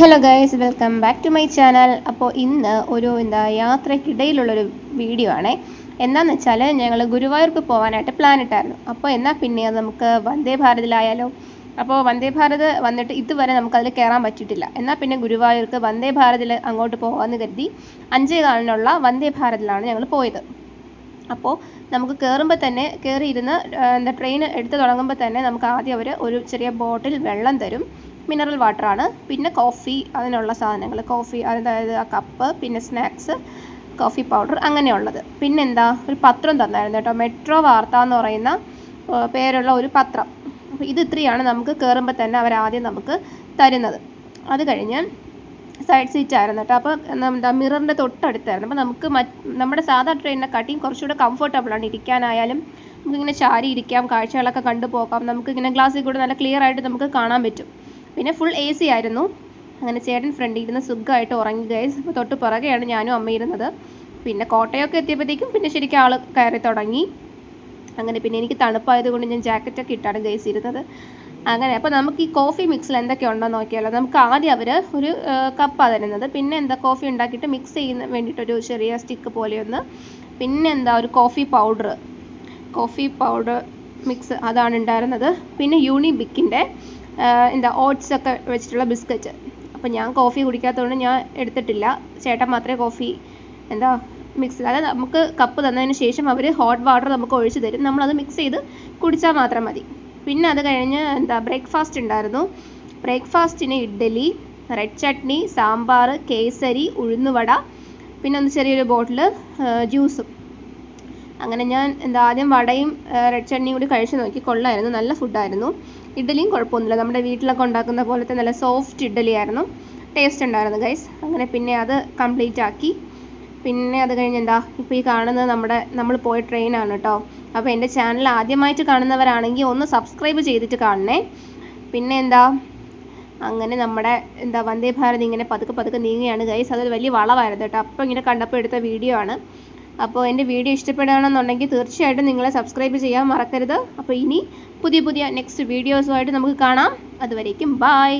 Hello guys, welcome back to my channel. അപ്പോൾ ഇന്ന് ഒരു യാത്രയ്ക്കിടയിലുള്ളൊരു വീഡിയോ ആണേ. എന്താണെന്ന് വെച്ചാൽ ഞങ്ങൾ ഗുരുവായൂർക്ക് പോകാനായിട്ട് പ്ലാൻ ഇട്ടായിരുന്നു. അപ്പോൾ എന്നാൽ പിന്നെ നമുക്ക് വന്ദേ ഭാരതിലായാലോ. അപ്പോൾ വന്ദേ ഭാരത് വന്നിട്ട് ഇതുവരെ നമുക്കതിൽ കയറാൻ പറ്റിയിട്ടില്ല. എന്നാൽ പിന്നെ ഗുരുവായൂർക്ക് വന്ദേ ഭാരതിൽ അങ്ങോട്ട് പോകാമെന്ന് കരുതി 5:15 വന്ദേ ഭാരതിലാണ് ഞങ്ങൾ പോയത്. അപ്പോൾ നമുക്ക് കയറുമ്പോൾ തന്നെ കയറിയിരുന്ന് ട്രെയിൻ എടുത്ത് തുടങ്ങുമ്പോൾ തന്നെ നമുക്ക് ആദ്യം അവർ ഒരു ചെറിയ ബോട്ടിൽ വെള്ളം തരും. മിനറൽ വാട്ടറാണ്. പിന്നെ കോഫി, അതിനുള്ള സാധനങ്ങൾ, കോഫി അതായത് ആ കപ്പ്, പിന്നെ സ്നാക്സ്, കോഫി പൗഡർ, അങ്ങനെയുള്ളത്. പിന്നെന്താ, ഒരു പത്രം തന്നായിരുന്നു കേട്ടോ, മെട്രോ വാർത്ത എന്ന് പറയുന്ന പേരുള്ള ഒരു പത്രം. അപ്പോൾ ഇത് ഇത്രയാണ് നമുക്ക് കയറുമ്പോൾ തന്നെ അവരാദ്യം നമുക്ക് തരുന്നത്. അത് കഴിഞ്ഞ് സൈഡ് സീറ്റ് ആയിരുന്നു കേട്ടോ. അപ്പോൾ മിററിൻ്റെ തൊട്ടടുത്തായിരുന്നു. അപ്പോൾ നമുക്ക് നമ്മുടെ സാധാ ട്രെയിനിനെക്കാട്ടിയും കുറച്ചുകൂടെ കംഫർട്ടബിളാണ്. ഇരിക്കാനായാലും നമുക്കിങ്ങനെ ചാരി ഇരിക്കാം, കാഴ്ചകളൊക്കെ കണ്ടു പോകാം. നമുക്കിങ്ങനെ ഗ്ലാസ്സിൽ കൂടെ നല്ല ക്ലിയർ ആയിട്ട് നമുക്ക് കാണാൻ പറ്റും. പിന്നെ ഫുൾ AC ആയിരുന്നു. അങ്ങനെ ചേട്ടൻ ഫ്രണ്ടിൽ ഇരുന്ന് സുഖമായിട്ട് ഉറങ്ങി ഗൈസ്. അപ്പോൾ തൊട്ട് പുറകെയാണ് ഞാനും അമ്മ ഇരുന്നത്. പിന്നെ കോട്ടയൊക്കെ എത്തിയപ്പോഴത്തേക്കും പിന്നെ ശരിക്കും ആൾ കയറി തുടങ്ങി. അങ്ങനെ പിന്നെ എനിക്ക് തണുപ്പായതുകൊണ്ട് ഞാൻ ജാക്കറ്റൊക്കെ ഇട്ടാണ് ഗൈസ് ഇരുന്നത്. അങ്ങനെ അപ്പോൾ നമുക്ക് ഈ കോഫി മിക്സിൽ എന്തൊക്കെ ഉണ്ടോ നോക്കിയാലോ. നമുക്ക് ആദ്യം അവർ ഒരു കപ്പാണ് തരുന്നത്. പിന്നെ കോഫി ഉണ്ടാക്കിയിട്ട് മിക്സ് ചെയ്യുന്ന വേണ്ടിയിട്ടൊരു ചെറിയ സ്റ്റിക്ക് പോലെയൊന്ന്. പിന്നെ ഒരു കോഫി പൗഡർ മിക്സ്, അതാണ് ഉണ്ടായിരുന്നത്. പിന്നെ യൂണിബിക്കിൻ്റെ ഓട്സ് ഒക്കെ വെച്ചിട്ടുള്ള ബിസ്ക്കറ്റ്. അപ്പോൾ ഞാൻ കോഫി കുടിക്കാത്തതുകൊണ്ട് ഞാൻ എടുത്തിട്ടില്ല. ചേട്ടൻ മാത്രമേ കോഫി മിക്സ്, അതായത് നമുക്ക് കപ്പ് തന്നതിന് ശേഷം അവർ ഹോട്ട് വാട്ടർ നമുക്ക് ഒഴിച്ച് തരും. നമ്മളത് മിക്സ് ചെയ്ത് കുടിച്ചാൽ മാത്രം മതി. പിന്നെ അത് കഴിഞ്ഞ് ബ്രേക്ക്ഫാസ്റ്റ് ഉണ്ടായിരുന്നു. ബ്രേക്ക്ഫാസ്റ്റിന് ഇഡ്ഡലി, റെഡ് ചട്നി, സാമ്പാർ, കേസരി, ഉഴുന്നുവട, പിന്നെ ചെറിയൊരു ബോട്ടിൽ ജ്യൂസും. അങ്ങനെ ഞാൻ ആദ്യം വടയും റെഡ് ചട്നിയും കൂടി കഴിച്ച് നോക്കി. കൊള്ളായിരുന്നു, നല്ല ഫുഡായിരുന്നു. ഇഡ്ഡലിയും കുഴപ്പമൊന്നുമില്ല, നമ്മുടെ വീട്ടിലൊക്കെ ഉണ്ടാക്കുന്ന പോലത്തെ നല്ല സോഫ്റ്റ് ഇഡ്ഡലി ആയിരുന്നു. ടേസ്റ്റ് ഉണ്ടായിരുന്നു ഗൈസ്. അങ്ങനെ പിന്നെ അത് കംപ്ലീറ്റ് ആക്കി. പിന്നെ അത് കഴിഞ്ഞ് ഇപ്പോൾ ഈ കാണുന്നത് നമ്മൾ പോയ ട്രെയിനാണ് കേട്ടോ. അപ്പോൾ എൻ്റെ ചാനൽ ആദ്യമായിട്ട് കാണുന്നവരാണെങ്കിൽ ഒന്ന് സബ്സ്ക്രൈബ് ചെയ്തിട്ട് കാണണേ. പിന്നെ അങ്ങനെ നമ്മുടെ വന്ദേ ഭാരത് ഇങ്ങനെ പതുക്കെ നീങ്ങുകയാണ് ഗൈസ്. അതൊരു വലിയ വളവായിരുന്നു കേട്ടോ. അപ്പോൾ ഇങ്ങനെ കണ്ടപ്പോൾ എടുത്ത വീഡിയോ ആണ്. അപ്പോൾ എൻ്റെ വീഡിയോ ഇഷ്ടപ്പെടുകയാണെന്നുണ്ടെങ്കിൽ തീർച്ചയായിട്ടും നിങ്ങളെ സബ്സ്ക്രൈബ് ചെയ്യാൻ മറക്കരുത്. അപ്പോൾ ഇനി പുതിയ നെക്സ്റ്റ് വീഡിയോസുമായിട്ട് നമുക്ക് കാണാം. അതുവരേക്കും ബൈ.